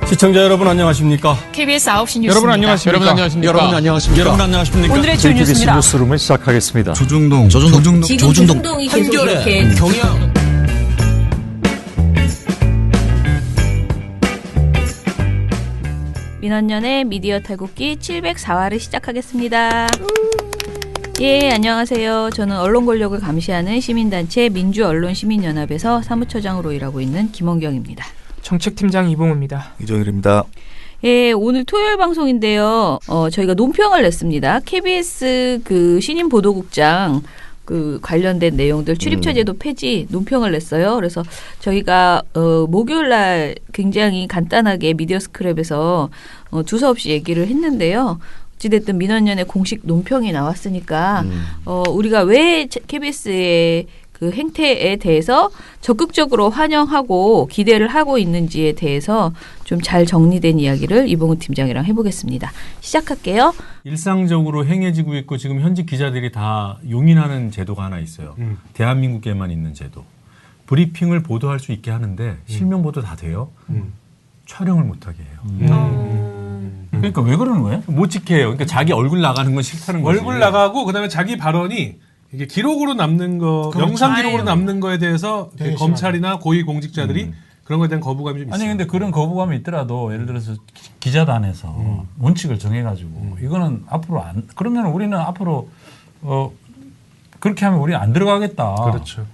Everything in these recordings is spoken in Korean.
시청자 여러분 안녕하십니까? KBS 9시 뉴스입니다. 여러분 안녕하십니까? 여러분 안녕하십니까? 오늘의 주 뉴스입니다. 뉴스룸을 시작하겠습니다. 조중동 한결의 경영. 민원연의 미디어 탈곡기 704화를 시작하겠습니다. 예, 안녕하세요. 저는 언론 권력을 감시하는 시민단체 민주언론시민연합에서 사무처장으로 일하고 있는 김원경입니다. 정책팀장 이봉우입니다. 이정일입니다. 예, 오늘 토요일 방송인데요. 저희가 논평을 냈습니다. KBS 그 신임 보도국장 그 관련된 내용들 출입처 제도 폐지 논평을 냈어요. 그래서 저희가 목요일 날 굉장히 간단하게 미디어 스크랩에서 두서없이 얘기를 했는데요. 어찌됐든 민원연의 공식 논평이 나왔으니까 우리가 왜 KBS의 그 행태에 대해서 적극적으로 환영하고 기대를 하고 있는지에 대해서 좀 잘 정리된 이야기를 이봉우 팀장이랑 해보겠습니다. 시작할게요. 일상적으로 행해지고 있고 지금 현직 기자들이 다 용인하는 제도가 하나 있어요. 대한민국에만 있는 제도. 브리핑을 보도할 수 있게 하는데 실명 보도 다 돼요. 촬영을 못하게 해요. 그러니까 왜 그러는 거예요? 못 지켜요. 그러니까 자기 얼굴 나가는 건 싫다는 거지. 얼굴 나가고 그다음에 자기 발언이 이게 기록으로 남는 거, 영상 기록으로 남는 거에 대해서 검찰이나 고위 공직자들이 그런 거에 대한 거부감이 좀 있어요. 아니 근데 그런 거부감이 있더라도 예를 들어서 기자단에서 원칙을 정해가지고 이거는 앞으로 안 그러면 우리는 앞으로 그렇게 하면 우리는 안 들어가겠다. 그렇죠.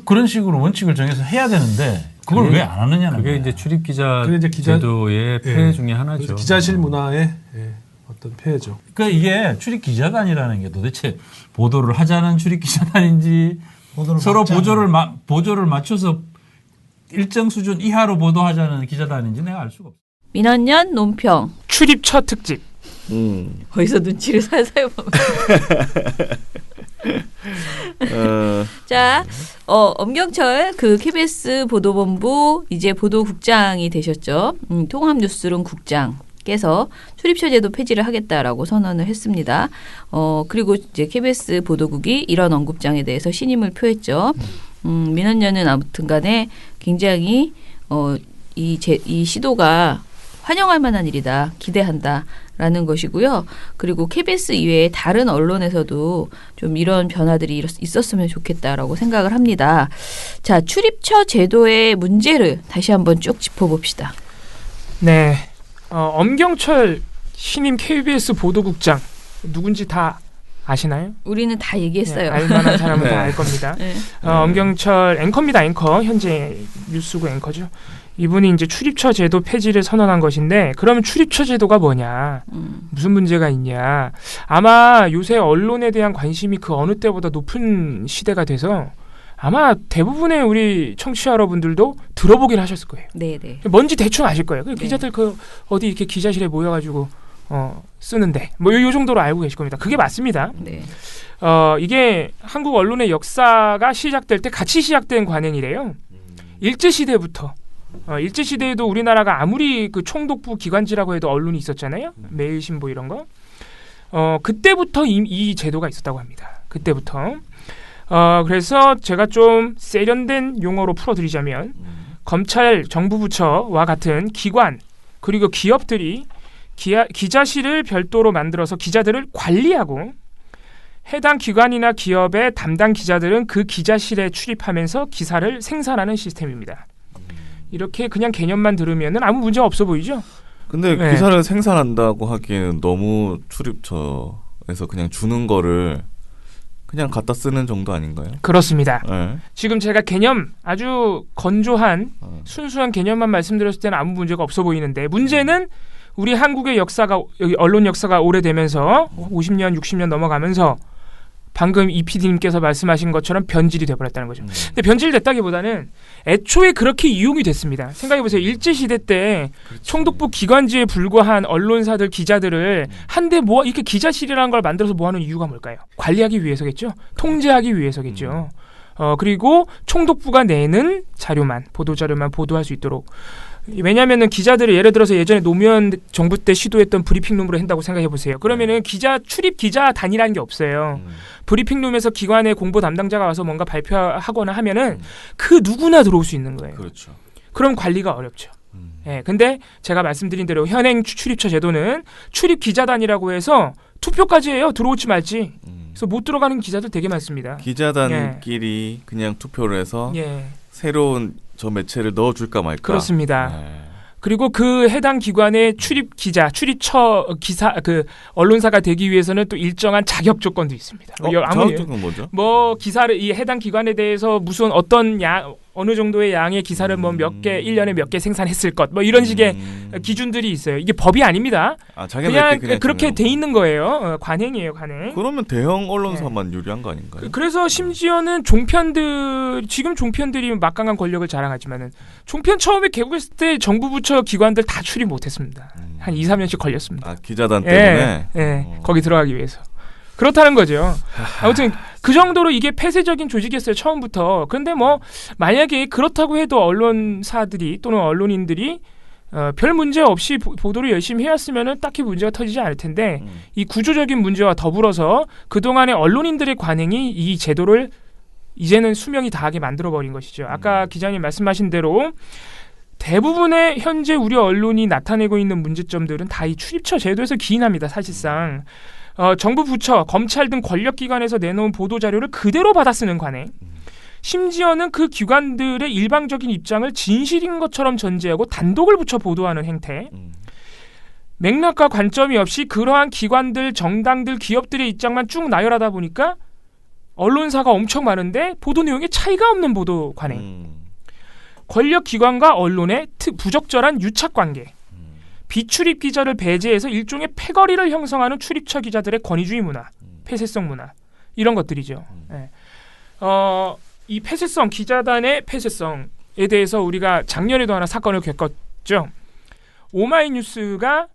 그런 식으로 원칙을 정해서 해야 되는데 그걸 왜 안 하느냐는 그게 거야. 이제 출입 기자 제도의 폐해 중에 하나죠. 기자실 문화의 어떤 폐해죠. 그러니까 이게 출입 기자단이라는 게 도대체 보도를 하자는 출입 기자단인지 서로 보조를 맞춰서 일정 수준 이하로 보도하자는 기자단인지 내가 알 수가 없어. 민원연 논평 출입처 특집. 어디서 눈치를 살살 보면. 자, 엄경철 그 KBS 보도본부 이제 보도국장이 되셨죠. 통합뉴스룸 국장께서 출입처 제도 폐지를 하겠다라고 선언을 했습니다. 그리고 이제 KBS 보도국이 이런 언급장에 대해서 신임을 표했죠. 민원연은 아무튼간에 굉장히 이 시도가 환영할 만한 일이다, 기대한다라는 것이고요. 그리고 KBS 이외에 다른 언론에서도 좀 이런 변화들이 있었으면 좋겠다라고 생각을 합니다. 자, 출입처 제도의 문제를 다시 한번 쭉 짚어봅시다. 네, 엄경철 신임 KBS 보도국장 누군지 다 아시나요? 우리는 다 얘기했어요. 네, 알만한 사람은 다 알 겁니다. 네. 엄경철 앵커입니다. 앵커. 현재 뉴스국 앵커죠. 이분이 이제 출입처 제도 폐지를 선언한 것인데 그러면 출입처 제도가 뭐냐? 무슨 문제가 있냐? 아마 요새 언론에 대한 관심이 그 어느 때보다 높은 시대가 돼서 아마 대부분의 우리 청취자 여러분들도 들어보긴 하셨을 거예요. 네네. 뭔지 대충 아실 거예요. 네. 기자들 어디 이렇게 기자실에 모여가지고 쓰는데 요 정도로 알고 계실 겁니다. 그게 맞습니다. 네. 이게 한국 언론의 역사가 시작될 때 같이 시작된 관행이래요. 일제시대부터. 일제시대에도 우리나라가 아무리 그 총독부 기관지라고 해도 언론이 있었잖아요. 매일신보 이런 거. 그때부터 이 제도가 있었다고 합니다. 그때부터. 그래서 제가 좀 세련된 용어로 풀어드리자면 검찰, 정부 부처와 같은 기관 그리고 기업들이 기자실을 별도로 만들어서 기자들을 관리하고 해당 기관이나 기업의 담당 기자들은 그 기자실에 출입하면서 기사를 생산하는 시스템입니다. 이렇게 그냥 개념만 들으면 아무 문제 없어 보이죠? 근데 네. 기사를 생산한다고 하기에는 너무 출입처에서 그냥 주는 거를 그냥 갖다 쓰는 정도 아닌가요? 그렇습니다. 네. 지금 제가 개념 아주 건조한 순수한 개념만 말씀드렸을 때는 아무 문제가 없어 보이는데 문제는 우리 한국의 역사가 여기 언론 역사가 오래되면서 50년, 60년 넘어가면서 방금 이 PD님께서 말씀하신 것처럼 변질이 돼버렸다는 거죠. 근데 변질됐다기보다는 애초에 그렇게 이용이 됐습니다. 생각해보세요. 일제시대 때 총독부 기관지에 불과한 언론사들, 기자들을 한데 이렇게 기자실이라는 걸 만들어서 모아놓은 이유가 뭘까요? 관리하기 위해서겠죠. 통제하기 위해서겠죠. 그리고 총독부가 내는 자료만, 보도자료만 보도할 수 있도록. 왜냐하면은 기자들을 예를 들어서 예전에 노무현 정부 때 시도했던 브리핑룸으로 한다고 생각해 보세요. 그러면은 출입 기자단이라는 게 없어요. 브리핑룸에서 기관의 공보 담당자가 와서 뭔가 발표하거나 하면은 그 누구나 들어올 수 있는 거예요. 그렇죠. 그럼 관리가 어렵죠. 예, 근데 제가 말씀드린 대로 현행 출입처 제도는 출입 기자단이라고 해서 투표까지 해요. 들어올지 말지. 그래서 못 들어가는 기자들 되게 많습니다. 기자단끼리 그냥 투표를 해서 예. 새로운 저 매체를 넣어줄까 말까. 그렇습니다. 그리고 그 해당 기관의 출입 기자, 출입처 기사 그 언론사가 되기 위해서는 또 일정한 자격 조건도 있습니다. 자격 조건 뭐죠? 뭐 기사를 이 해당 기관에 대해서 무슨 어떤 어느 정도의 양의 기사를 뭐 몇 개 1년에 몇 개 생산했을 것 뭐 이런 식의 기준들이 있어요. 이게 법이 아닙니다. 그냥 그렇게 돼 있는 거예요. 관행이에요, 관행. 그러면 대형 언론사만 유리한 거 아닌가요? 그래서 심지어는 지금 종편들이 막강한 권력을 자랑하지만은 종편 처음에 개국했을 때 정부 부처 기관들 다 출입 못했습니다. 한 2, 3년씩 걸렸습니다. 기자단 때문에? 거기 들어가기 위해서. 그렇다는 거죠. 아무튼 그 정도로 이게 폐쇄적인 조직이었어요, 처음부터. 그런데 뭐 만약에 그렇다고 해도 언론사들이 또는 언론인들이 별 문제 없이 보도를 열심히 해왔으면 딱히 문제가 터지지 않을 텐데 이 구조적인 문제와 더불어서 그동안의 언론인들의 관행이 이 제도를 이제는 수명이 다하게 만들어버린 것이죠. 아까 기자님 말씀하신 대로 대부분의 현재 우리 언론이 나타내고 있는 문제점들은 다 이 출입처 제도에서 기인합니다, 사실상. 정부 부처, 검찰 등 권력기관에서 내놓은 보도자료를 그대로 받아 쓰는 관행. 심지어는 그 기관들의 일방적인 입장을 진실인 것처럼 전제하고 단독을 붙여 보도하는 행태. 맥락과 관점이 없이 그러한 기관들, 정당들, 기업들의 입장만 쭉 나열하다 보니까 언론사가 엄청 많은데 보도 내용에 차이가 없는 보도 관행. 권력기관과 언론의 부적절한 유착관계. 비출입 기자를 배제해서 일종의 패거리를 형성하는 출입처 기자들의 권위주의 문화, 폐쇄성 문화 이런 것들이죠. 네. 이 폐쇄성, 기자단의 폐쇄성에 대해서 우리가 작년에도 하나 사건을 겪었죠. 오마이뉴스가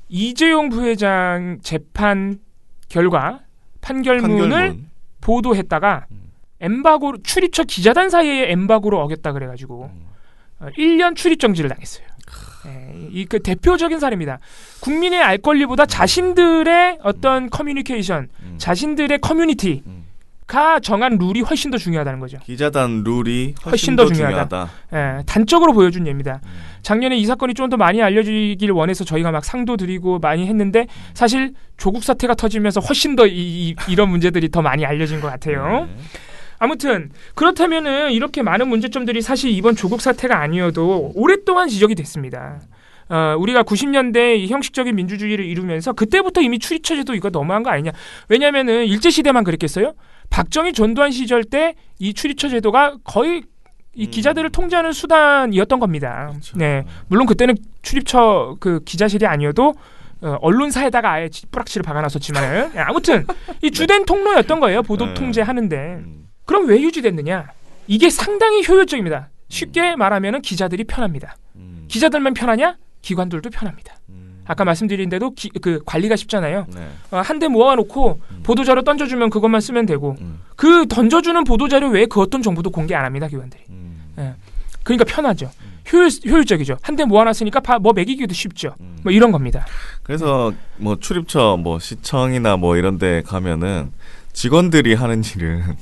이재용 부회장 재판 결과 판결문을 보도했다가 엠바고 출입처 기자단 사이에 엠바고로 어겼다 그래가지고 1년 출입 정지를 당했어요. 이 그 대표적인 사례입니다. 국민의 알 권리보다 자신들의 어떤 커뮤니케이션, 자신들의 커뮤니티가 정한 룰이 훨씬 더 중요하다는 거죠. 기자단 룰이 훨씬 더 중요하다. 단적으로 보여준 예입니다. 작년에 이 사건이 좀 더 많이 알려지길 원해서 저희가 막 상도 드리고 많이 했는데 사실 조국 사태가 터지면서 훨씬 더 이런 문제들이 더 많이 알려진 것 같아요. 아무튼 그렇다면은 이렇게 많은 문제점들이 사실 이번 조국 사태가 아니어도 오랫동안 지적이 됐습니다. 우리가 90년대 이 형식적인 민주주의를 이루면서 그때부터 이미 출입처 제도 이거 너무한 거 아니냐. 왜냐면은 일제시대만 그랬겠어요? 박정희 전두환 시절 때 이 출입처 제도가 거의 이 기자들을 통제하는 수단이었던 겁니다. 그렇죠. 네, 물론 그때는 출입처 그 기자실이 아니어도 언론사에다가 아예 뿌락치를 박아놨었지만 아무튼 이 주된 통로였던 거예요. 보도 통제하는데. 그럼 왜 유지됐느냐? 이게 상당히 효율적입니다. 쉽게 말하면 기자들이 편합니다. 기자들만 편하냐? 기관들도 편합니다. 아까 말씀드린 대로 그 관리가 쉽잖아요. 한 대 모아놓고 보도자료 던져주면 그것만 쓰면 되고 그 던져주는 보도자료 외에 그 어떤 정보도 공개 안 합니다. 기관들이. 그러니까 편하죠. 효율적이죠. 한 대 모아놨으니까 뭐 매기기도 쉽죠. 뭐 이런 겁니다. 그래서 뭐 출입처, 뭐 시청이나 뭐 이런 데 가면은 직원들이 하는 일은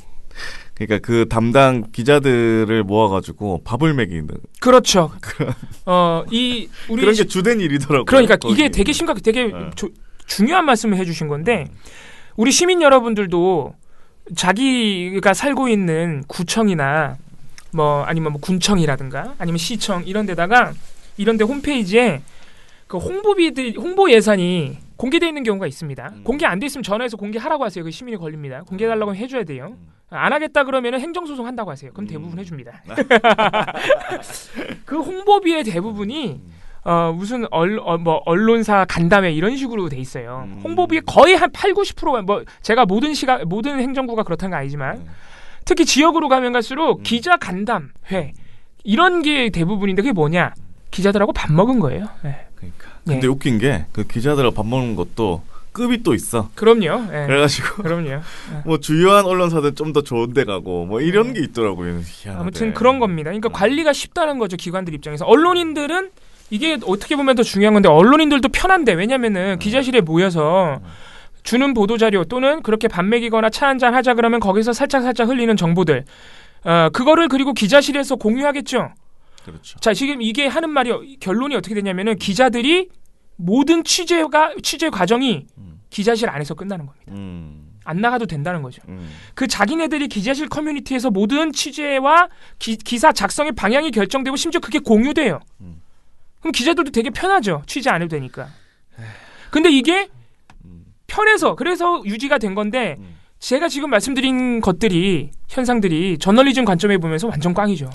그러니까 그 담당 기자들을 모아가지고 밥을 먹이는. 그렇죠. 우리 그런 게 주된 일이더라고요. 그러니까 이게 되게 되게 중요한 말씀을 해주신 건데 우리 시민 여러분들도 자기가 살고 있는 구청이나 뭐 아니면 뭐 군청이라든가 아니면 시청 이런 데다가 이런 데 홈페이지에 그 홍보 예산이 공개되어 있는 경우가 있습니다. 공개 안 돼 있으면 전화해서 공개하라고 하세요. 그 시민이 걸립니다. 공개해달라고 하면 해줘야 돼요. 안 하겠다 그러면 행정소송 한다고 하세요. 그럼 대부분 해줍니다. 그 홍보비의 대부분이 무슨 언론사 간담회 이런 식으로 돼 있어요. 홍보비의 거의 한 80-90%가 뭐 제가 모든 행정부가 그렇다는 건 아니지만 특히 지역으로 가면 갈수록 기자 간담회 이런 게 대부분인데 그게 뭐냐? 기자들하고 밥 먹은 거예요. 네. 그러니까. 근데 웃긴 게 그 기자들하고 밥 먹는 것도 급이 또 있어. 그럼요. 네. 그래가지고 그럼요. 뭐 주요한 언론사들 좀 더 좋은 데 가고 뭐 이런 게 있더라고요. 희한하네. 아무튼 그런 겁니다. 그러니까 관리가 쉽다는 거죠. 기관들 입장에서. 언론인들은 이게 어떻게 보면 더 중요한 건데 언론인들도 편한데 왜냐면은 기자실에 모여서 주는 보도자료 또는 그렇게 밥 먹이거나 차 한잔 하자 그러면 거기서 살짝 흘리는 정보들 그거를 그리고 기자실에서 공유하겠죠. 그렇죠. 자, 지금 이게 하는 말이 결론이 어떻게 되냐면은 기자들이 모든 취재 과정이 기자실 안에서 끝나는 겁니다. 안 나가도 된다는 거죠. 그 자기네들이 기자실 커뮤니티에서 모든 취재와 기사 작성의 방향이 결정되고 심지어 그게 공유돼요. 그럼 기자들도 되게 편하죠. 취재 안 해도 되니까. 근데 이게 편해서 그래서 유지가 된 건데 제가 지금 말씀드린 것들이 현상들이 저널리즘 관점에 보면서 완전 꽝이죠.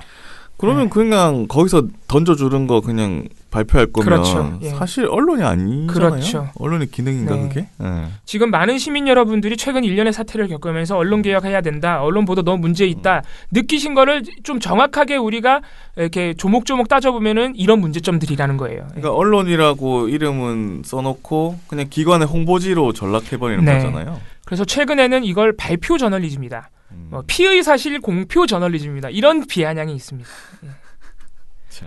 그러면 그냥 거기서 던져주는 거 그냥 발표할 거면 그렇죠. 예. 사실 언론이 아니잖아요. 그렇죠. 언론의 기능인가 네. 그게? 네. 지금 많은 시민 여러분들이 최근 1년의 사태를 겪으면서 언론 개혁해야 된다. 언론 보도 너무 문제 있다. 느끼신 거를 좀 정확하게 우리가 이렇게 조목조목 따져보면은 이런 문제점들이라는 거예요. 그러니까 언론이라고 이름은 써놓고 그냥 기관의 홍보지로 전락해버리는 네. 거잖아요. 그래서 최근에는 이걸 발표 저널리즘이다. 피의 사실 공표 저널리즘입니다. 이런 비아냥이 있습니다.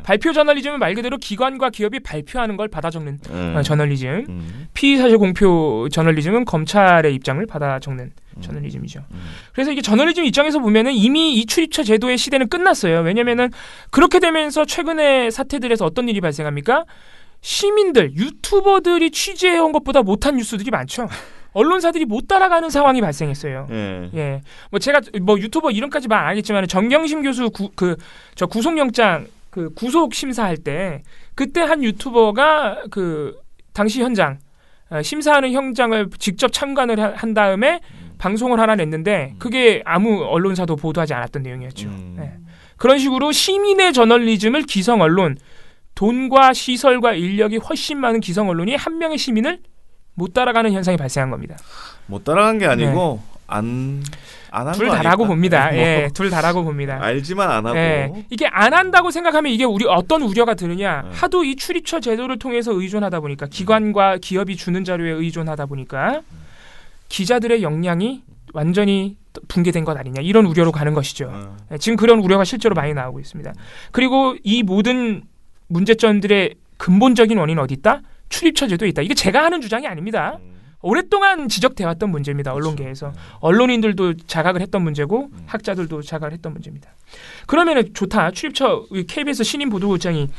발표 저널리즘은 말 그대로 기관과 기업이 발표하는 걸 받아 적는 저널리즘. 피의 사실 공표 저널리즘은 검찰의 입장을 받아 적는 저널리즘이죠. 그래서 이게 저널리즘 입장에서 보면은 이미 이 출입처 제도의 시대는 끝났어요. 왜냐면은 그렇게 되면서 최근의 사태들에서 어떤 일이 발생합니까? 시민들, 유튜버들이 취재해온 것보다 못한 뉴스들이 많죠. 언론사들이 못 따라가는 상황이 발생했어요. 예, 뭐 제가 뭐 유튜버 이름까지 말 안 하겠지만 정경심 교수 저 구속영장 구속 심사할 때 그때 한 유튜버가 당시 현장 심사하는 현장을 직접 참관을 한 다음에 방송을 하나 냈는데 그게 아무 언론사도 보도하지 않았던 내용이었죠. 예. 그런 식으로 시민의 저널리즘을 기성 언론 돈과 시설과 인력이 훨씬 많은 기성 언론이 한 명의 시민을 못 따라가는 현상이 발생한 겁니다. 못 따라간 게 아니고 안 한 거 둘 아닐까? 다라고 봅니다. 예, 둘 다라고 봅니다. 알지만 안 하고. 예, 이게 안 한다고 생각하면 이게 우리 어떤 우려가 드느냐? 하도 이 출입처 제도를 통해서 의존하다 보니까 기관과 기업이 주는 자료에 의존하다 보니까 기자들의 역량이 완전히 붕괴된 것 아니냐 이런 우려로 가는 것이죠. 예, 지금 그런 우려가 실제로 많이 나오고 있습니다. 그리고 이 모든 문제점들의 근본적인 원인은 어디 있다? 출입처 제도에 있다. 이게 제가 하는 주장이 아닙니다. 오랫동안 지적돼왔던 문제입니다. 언론계에서. 언론인들도 자각을 했던 문제고 학자들도 자각을 했던 문제입니다. 그러면은 좋다. 출입처 KBS 신임 보도국장이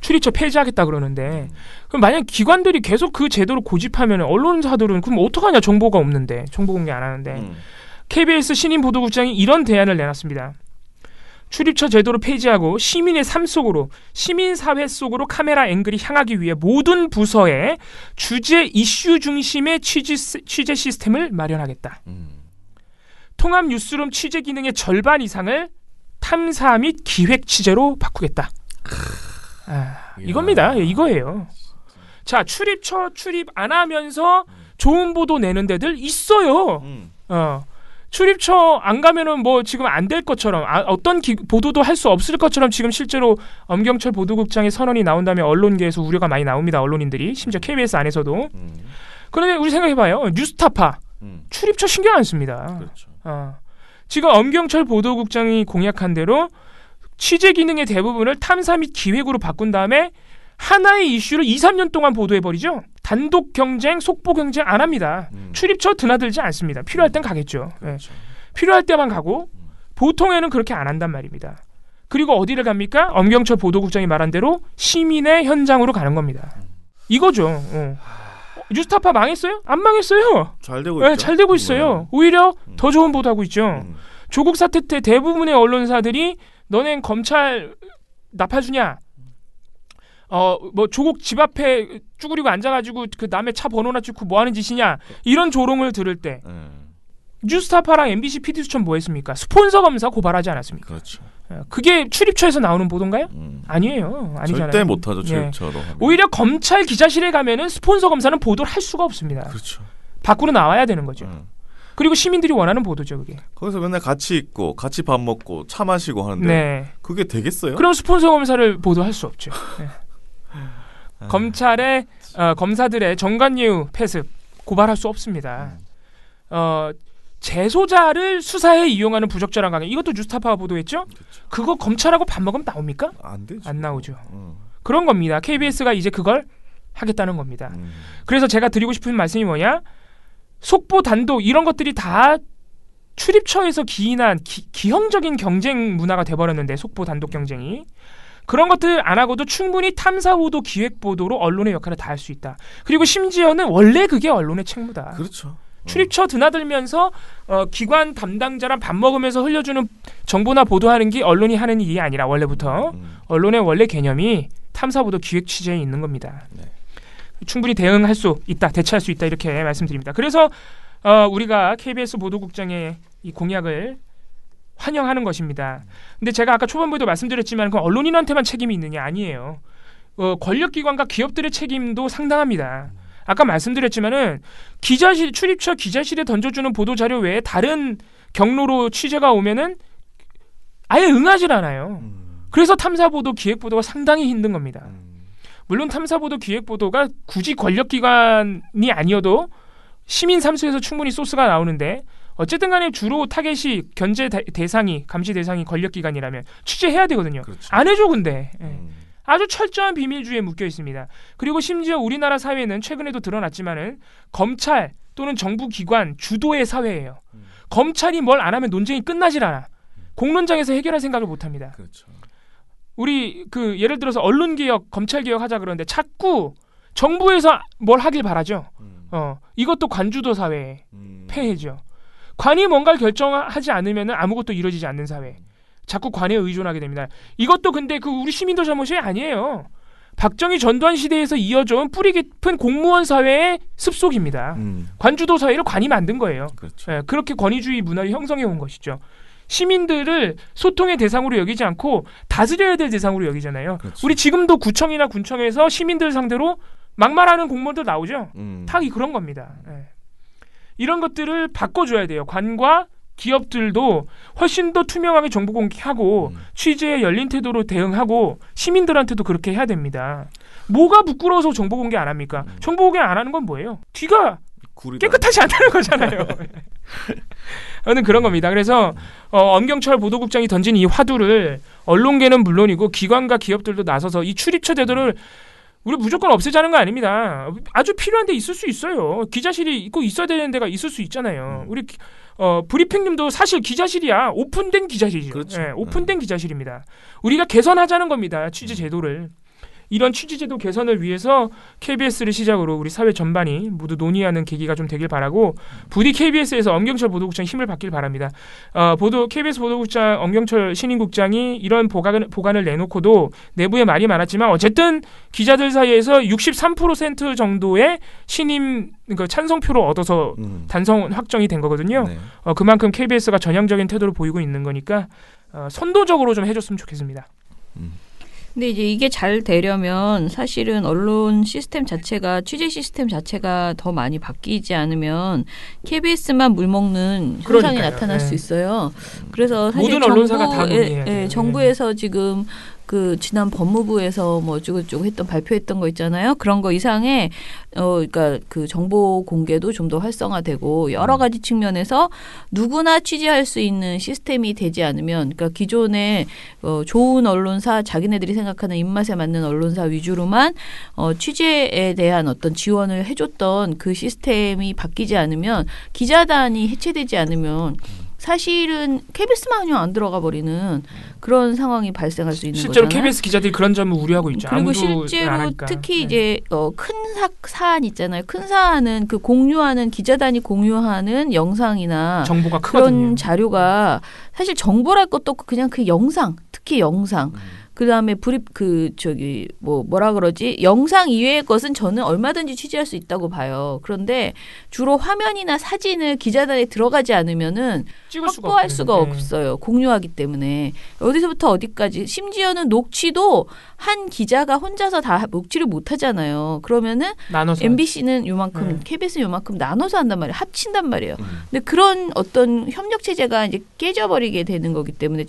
출입처 폐지하겠다 그러는데 그럼 만약 기관들이 계속 그 제도를 고집하면 언론사들은 그럼 어떡하냐. 정보가 없는데. 정보 공개 안 하는데. KBS 신임 보도국장이 이런 대안을 내놨습니다. 출입처 제도를 폐지하고 시민의 삶 속으로 시민사회 속으로 카메라 앵글이 향하기 위해 모든 부서에 주제 이슈 중심의 취재 시스템을 마련하겠다. 통합 뉴스룸 취재 기능의 절반 이상을 탐사 및 기획 취재로 바꾸겠다. 이겁니다. 예, 이거예요. 자, 출입처 출입 안 하면서 좋은 보도 내는 데들 있어요. 출입처 안 가면은 뭐 지금 안 될 것처럼 어떤 보도도 할 수 없을 것처럼 지금 실제로 엄경철 보도국장의 선언이 나온 다음에 언론계에서 우려가 많이 나옵니다. 언론인들이 심지어 KBS 안에서도. 그런데 우리 생각해봐요. 뉴스타파 출입처 신경 안 씁니다. 그렇죠. 지금 엄경철 보도국장이 공약한 대로 취재 기능의 대부분을 탐사 및 기획으로 바꾼 다음에 하나의 이슈를 2, 3년 동안 보도해버리죠. 단독 경쟁, 속보 경쟁 안 합니다. 출입처 드나들지 않습니다. 필요할 땐 가겠죠. 그렇죠. 네. 필요할 때만 가고 보통에는 그렇게 안 한단 말입니다. 그리고 어디를 갑니까? 엄경철 보도국장이 말한 대로 시민의 현장으로 가는 겁니다. 이거죠. 뉴스타파 망했어요? 안 망했어요. 잘 되고 네, 있죠. 잘 되고 있어요. 오히려 더 좋은 보도하고 있죠. 조국 사태 때 대부분의 언론사들이 너넨 검찰 나파주냐? 뭐 조국 집 앞에 쭈그리고 앉아가지고 그 남의 차 번호나 찍고 뭐 하는 짓이냐 이런 조롱을 들을 때 뉴스타파랑 MBC PD수첩 뭐 했습니까? 스폰서 검사 고발하지 않았습니까? 그렇죠. 그게 출입처에서 나오는 보도인가요? 아니에요. 아니잖아요. 절대 못하죠. 출입처로. 예. 오히려 검찰 기자실에 가면은 스폰서 검사는 보도를 할 수가 없습니다. 그렇죠. 밖으로 나와야 되는 거죠. 그리고 시민들이 원하는 보도죠, 그게. 거기서 맨날 같이 있고 같이 밥 먹고 차 마시고 하는데 네. 그게 되겠어요? 그럼 스폰서 검사를 보도할 수 없죠. 네. 검찰의 검사들의 정관예우 폐습 고발할 수 없습니다. 재소자를 수사에 이용하는 부적절한 강행 이것도 뉴스타파가 보도했죠. 그거 검찰하고 밥 먹으면 나옵니까? 안 되죠. 안 나오죠. 그런 겁니다. KBS가 이제 그걸 하겠다는 겁니다. 그래서 제가 드리고 싶은 말씀이 뭐냐? 속보 단독 이런 것들이 다 출입처에서 기인한 기형적인 경쟁 문화가 돼버렸는데 속보 단독 경쟁이 그런 것들 안 하고도 충분히 탐사보도 기획보도로 언론의 역할을 다할 수 있다. 그리고 심지어는 원래 그게 언론의 책무다. 그렇죠. 출입처 드나들면서 기관 담당자랑 밥 먹으면서 흘려주는 정보나 보도하는 게 언론이 하는 일이 아니라 원래부터 언론의 원래 개념이 탐사보도 기획 취재에 있는 겁니다. 네. 충분히 대응할 수 있다, 대처할 수 있다 이렇게 말씀드립니다. 그래서 우리가 KBS 보도국장의 이 공약을 환영하는 것입니다. 근데 제가 아까 초반부에도 말씀드렸지만 그 언론인한테만 책임이 있느냐 아니에요. 권력기관과 기업들의 책임도 상당합니다. 아까 말씀드렸지만은 기자실 출입처 기자실에 던져주는 보도 자료 외에 다른 경로로 취재가 오면은 아예 응하질 않아요. 그래서 탐사보도 기획보도가 상당히 힘든 겁니다. 물론 탐사보도 기획보도가 굳이 권력기관이 아니어도 시민 삼수에서 충분히 소스가 나오는데 어쨌든 간에 주로 타겟이 견제 대상이 감시 대상이 권력기관이라면 취재해야 되거든요. 그렇죠. 안 해줘 근데. 아주 철저한 비밀주의에 묶여 있습니다. 그리고 심지어 우리나라 사회는 최근에도 드러났지만은 검찰 또는 정부기관 주도의 사회예요. 검찰이 뭘 안 하면 논쟁이 끝나질 않아. 공론장에서 해결할 생각을 못합니다. 그렇죠. 우리 예를 들어서 언론개혁, 검찰개혁 하자 그러는데 자꾸 정부에서 뭘 하길 바라죠. 이것도 관주도 사회의 폐해죠. 관이 뭔가를 결정하지 않으면 아무것도 이루어지지 않는 사회. 자꾸 관에 의존하게 됩니다. 이것도 근데 우리 시민들 잘못이 아니에요. 박정희 전두환 시대에서 이어져온 뿌리 깊은 공무원 사회의 습속입니다. 관주도 사회를 관이 만든 거예요. 그렇죠. 예, 그렇게 권위주의 문화를 형성해 온 것이죠. 시민들을 소통의 대상으로 여기지 않고 다스려야 될 대상으로 여기잖아요. 그렇죠. 우리 지금도 구청이나 군청에서 시민들 상대로 막말하는 공무원들 나오죠. 다 그런 겁니다. 예. 이런 것들을 바꿔줘야 돼요. 관과 기업들도 훨씬 더 투명하게 정보 공개하고 취재에 열린 태도로 대응하고 시민들한테도 그렇게 해야 됩니다. 뭐가 부끄러워서 정보 공개 안 합니까? 정보 공개 안 하는 건 뭐예요? 뒤가 깨끗하지 않다는 거잖아요. 저는 그런 겁니다. 그래서 엄경철 보도국장이 던진 이 화두를 언론계는 물론이고 기관과 기업들도 나서서 이 출입처 제도를 우리 무조건 없애자는 거 아닙니다. 아주 필요한 데 있을 수 있어요. 기자실이 꼭 있어야 되는 데가 있을 수 있잖아요. 우리 브리핑님도 사실 기자실이야. 오픈된 기자실이죠. 그렇죠. 네, 오픈된 기자실입니다. 우리가 개선하자는 겁니다. 취재 제도를. 이런 취재제도 개선을 위해서 KBS를 시작으로 우리 사회 전반이 모두 논의하는 계기가 좀 되길 바라고 부디 KBS에서 엄경철 보도국장 힘을 받길 바랍니다. KBS 보도국장 엄경철 신임국장이 이런 보관을 내놓고도 내부에 말이 많았지만 어쨌든 기자들 사이에서 63% 정도의 신임 찬성표를 얻어서 단성 확정이 된 거거든요. 네. 그만큼 KBS가 전향적인 태도를 보이고 있는 거니까 선도적으로 좀 해줬으면 좋겠습니다. 근데 이제 이게 잘 되려면 사실은 언론 시스템 자체가 취재 시스템 자체가 더 많이 바뀌지 않으면 KBS만 물먹는 현상이 그러니까요. 나타날 네. 수 있어요. 그래서 사실 모든 언론사가 다 논의해야 돼요. 정부에서 지금 지난 법무부에서 뭐 어쩌고저쩌고 발표했던 거 있잖아요. 그런 거 이상의 그러니까 정보 공개도 좀 더 활성화되고 여러 가지 측면에서 누구나 취재할 수 있는 시스템이 되지 않으면 그러니까 기존의 좋은 언론사 자기네들이 생각하는 입맛에 맞는 언론사 위주로만 취재에 대한 어떤 지원을 해줬던 그 시스템이 바뀌지 않으면 기자단이 해체되지 않으면 사실은 KBS만 그냥 안 들어가 버리는 그런 상황이 발생할 수 있는 실제로 거잖아요. KBS 기자들이 그런 점을 우려하고 있죠. 그리고 아무도 실제로 안 하니까. 특히 네. 이제 큰 사안 있잖아요. 큰 사안은 공유하는 기자단이 공유하는 영상이나 정보가 크거든요. 그런 자료가 사실 정보랄 것도 없고 그냥 영상, 특히 영상. 그다음에 뭐라 그러지? 영상 이외의 것은 저는 얼마든지 취재할 수 있다고 봐요. 그런데 주로 화면이나 사진을 기자단에 들어가지 않으면은 확보할 수가 없어요. 공유하기 때문에. 어디서부터 어디까지 심지어는 녹취도 한 기자가 혼자서 다 녹취를 못 하잖아요. 그러면은 나눠서 MBC는 요만큼, KBS는 요만큼 나눠서 한단 말이에요. 합친단 말이에요. 근데 그런 어떤 협력 체제가 이제 깨져버리게 되는 거기 때문에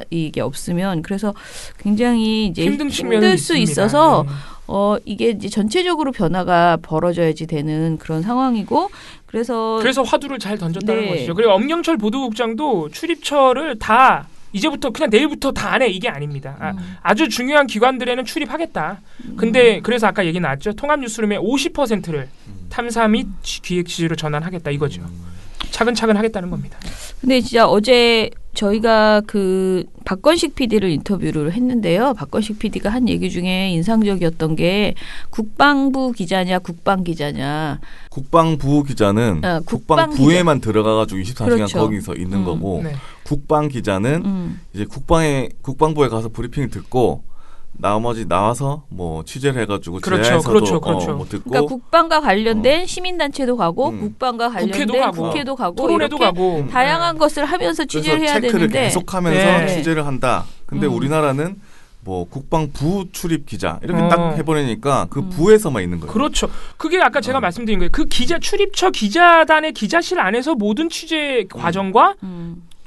이게 없으면 그래서 굉장히 이제 힘든 측면은 힘들 수 있습니다. 있어서 네. 이게 이제 전체적으로 변화가 벌어져야지 되는 그런 상황이고 그래서 화두를 잘 던졌다는 네. 것이죠. 그리고 엄경철 보도국장도 출입처를 다 이제부터 그냥 내일부터 다 안 해 이게 아닙니다. 아주 중요한 기관들에는 출입하겠다. 근데 그래서 아까 얘기 나왔죠. 통합뉴스룸의 50%를 탐사 및 기획 취재로 전환하겠다 이거죠. 차근차근 하겠다는 겁니다. 근데 진짜 어제 저희가 그 박건식 PD를 인터뷰를 했는데요. 박건식 PD가 한 얘기 중에 인상적이었던 게 국방부 기자냐 국방 기자냐. 국방부 기자는 국방부에만 들어가가지고 24시간 그렇죠. 거기서 있는 거고 네. 국방 기자는 이제 국방부에 가서 브리핑을 듣고 나머지 나와서 뭐 취재를 해가지고 그렇죠, 제야에서도 그렇죠, 그렇죠. 뭐 듣고 그러니까 국방과 관련된 시민단체도 가고 국방과 관련된 국회도 가고 토론회도 이렇게 가고 다양한 것을 하면서 취재를 해야 체크를 되는데 계속하면서 네. 취재를 한다. 근데 우리나라는 뭐 국방부 출입 기자 이렇게 딱 해버리니까 그 부에서만 있는 거예요. 그렇죠. 그게 아까 제가 말씀드린 거예요. 그 기자 출입처 기자단의 기자실 안에서 모든 취재 과정과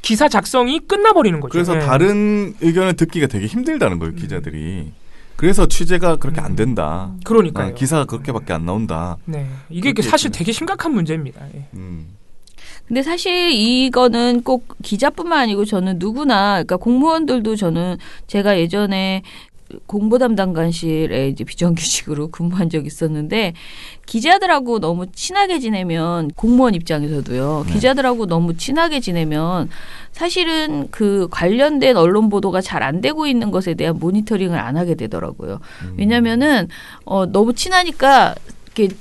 기사 작성이 끝나버리는 거죠. 그래서 네. 다른 의견을 듣기가 되게 힘들다는 거예요, 기자들이. 그래서 취재가 그렇게 안 된다. 그러니까요. 기사가 그렇게밖에 안 나온다. 네, 이게 사실 되게 심각한 문제입니다. 예. 근데 사실 이거는 꼭 기자뿐만 아니고 저는 누구나 그러니까 공무원들도 저는 제가 예전에 공보 담당관실에 이제 비정규직으로 근무한 적이 있었는데 기자들하고 너무 친하게 지내면 공무원 입장에서도요. 기자들하고 너무 친하게 지내면 사실은 그 관련된 언론 보도가 잘 안 되고 있는 것에 대한 모니터링을 안 하게 되더라고요. 왜냐면은 너무 친하니까 이렇게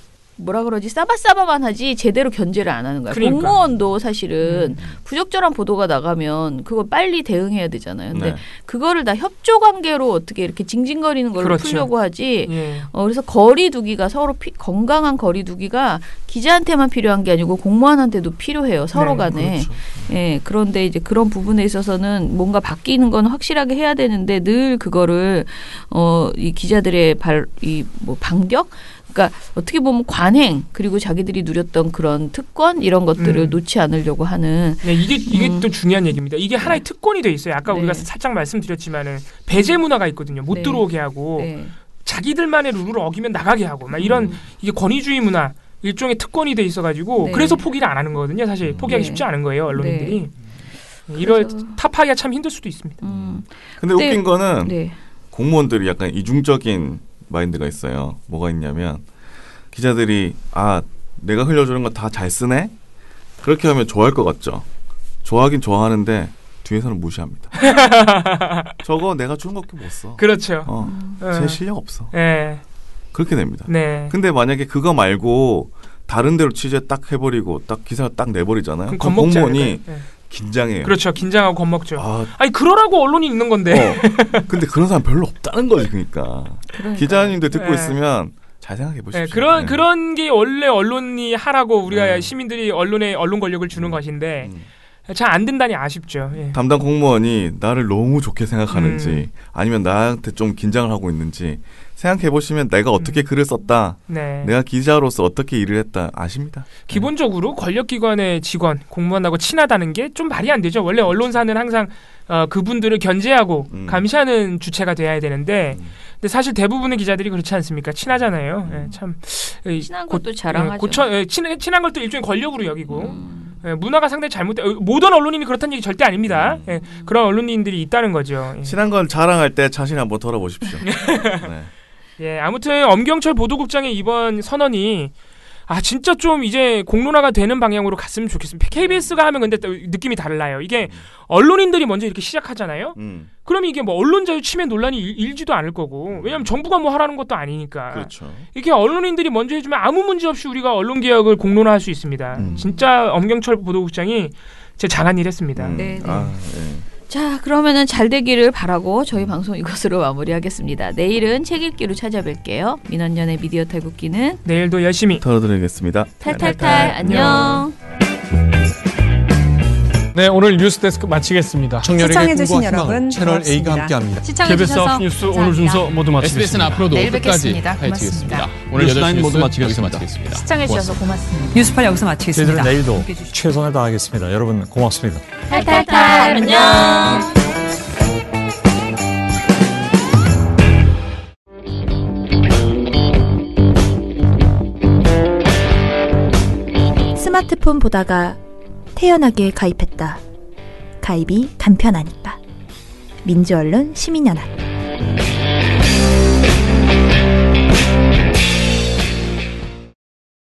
뭐라 그러지 싸바싸바만 하지 제대로 견제를 안 하는 거야. 그러니까. 공무원도 사실은 부적절한 보도가 나가면 그걸 빨리 대응해야 되잖아요. 근데 네. 그거를 다 협조 관계로 어떻게 이렇게 징징거리는 걸로 그렇죠. 풀려고 하지. 예. 그래서 거리두기가 서로 건강한 거리두기가 기자한테만 필요한 게 아니고 공무원한테도 필요해요. 서로 네, 간에. 그렇죠. 예, 그런데 이제 그런 부분에 있어서는 뭔가 바뀌는 건 확실하게 해야 되는데 늘 그거를 이 기자들의 뭐 반격? 그러니까 어떻게 보면 관행 그리고 자기들이 누렸던 그런 특권 이런 것들을 놓지 않으려고 하는. 네, 이게 또 중요한 얘기입니다. 이게 하나의 특권이 돼 있어요. 아까 네. 우리가 살짝 말씀드렸지만은 배제 문화가 있거든요. 못 네. 들어오게 하고 네. 자기들만의 룰을 어기면 나가게 하고 막 이런 이게 권위주의 문화 일종의 특권이 돼 있어가지고 네. 그래서 포기를 안 하는 거거든요. 사실 포기하기 네. 쉽지 않은 거예요. 언론인들이. 이럴 타파기가 참 힘들 수도 있습니다. 근데 웃긴 거는 네. 공무원들이 약간 이중적인 마인드가 있어요. 뭐가 있냐면 기자들이 내가 흘려주는 거 다 잘 쓰네? 그렇게 하면 좋아할 것 같죠. 좋아하긴 좋아하는데 뒤에서는 무시합니다. 저거 내가 주는 것밖에 못 써. 그렇죠. 제 실력 없어. 네. 그렇게 됩니다. 네. 근데 만약에 그거 말고 다른 데로 취재 딱 해버리고 딱 기사가 딱 내버리잖아요. 그럼 겁먹지 공무원이 않을까요? 네. 긴장해요. 그렇죠. 긴장하고 겁먹죠. 아, 아니 그러라고 언론이 있는 건데. 근데 그런 사람 별로 없다는 거지. 그러니까 기자님들 듣고 네. 있으면 잘 생각해 보십시오. 네, 그런 게 원래 언론이 하라고 우리가 시민들이 언론에 언론 권력을 주는 것인데 잘 안 된다니 아쉽죠. 예. 담당 공무원이 나를 너무 좋게 생각하는지 아니면 나한테 좀 긴장을 하고 있는지 생각해 보시면 내가 어떻게 글을 썼다. 네. 내가 기자로서 어떻게 일을 했다 아십니다. 기본적으로 권력기관의 직원, 공무원하고 친하다는 게 좀 말이 안 되죠. 원래 언론사는 항상 그분들을 견제하고 감시하는 주체가 돼야 되는데 근데 사실 대부분의 기자들이 그렇지 않습니까? 친하잖아요. 예, 참 친한 것도 자랑하죠. 친한 것도 일종의 권력으로 여기고 문화가 상당히 잘못돼. 모든 언론인이 그렇다는 얘기 절대 아닙니다. 예, 그런 언론인들이 있다는 거죠. 예. 친한 걸 자랑할 때 자신 한번 돌아보십시오. 네. 예, 아무튼 엄경철 보도국장의 이번 선언이 진짜 좀 이제 공론화가 되는 방향으로 갔으면 좋겠습니다. KBS가 하면 근데 느낌이 달라요. 이게 언론인들이 먼저 이렇게 시작하잖아요. 그러면 이게 뭐 언론 자유 침해 논란이 일지도 않을 거고 왜냐하면 정부가 뭐 하라는 것도 아니니까. 그렇죠. 이렇게 언론인들이 먼저 해주면 아무 문제 없이 우리가 언론 개혁을 공론화할 수 있습니다. 진짜 엄경철 보도국장이 제 장한 일 했습니다. 네. 자, 그러면은 잘 되기를 바라고 저희 방송 이것으로 마무리하겠습니다. 내일은 책 읽기로 찾아뵐게요. 민원연의 미디어 탈국기는 내일도 열심히 털어드리겠습니다. 탈탈탈 안녕. 네, 오늘 뉴스데스크 마치겠습니다. 청년에게 꿈과 희망을 채널 A가 함께합니다. KBS 9 뉴스 오늘 순서 모두 마치겠습니다. SBS는 앞으로도 내일 끝까지 뵙겠습니다. 파헤치겠습니다. 고맙습니다. 오늘 8시 뉴스 모두 여기서 마치겠습니다. 시청해주셔서 고맙습니다. 뉴스팔 여기서 마치겠습니다. 저희들은 내일도 최선을 다하겠습니다. 여러분 고맙습니다. 탈탈탈 안녕. 스마트폰 보다가 태연하게 가입했다. 가입이 간편하니까. 민주언론 시민연합.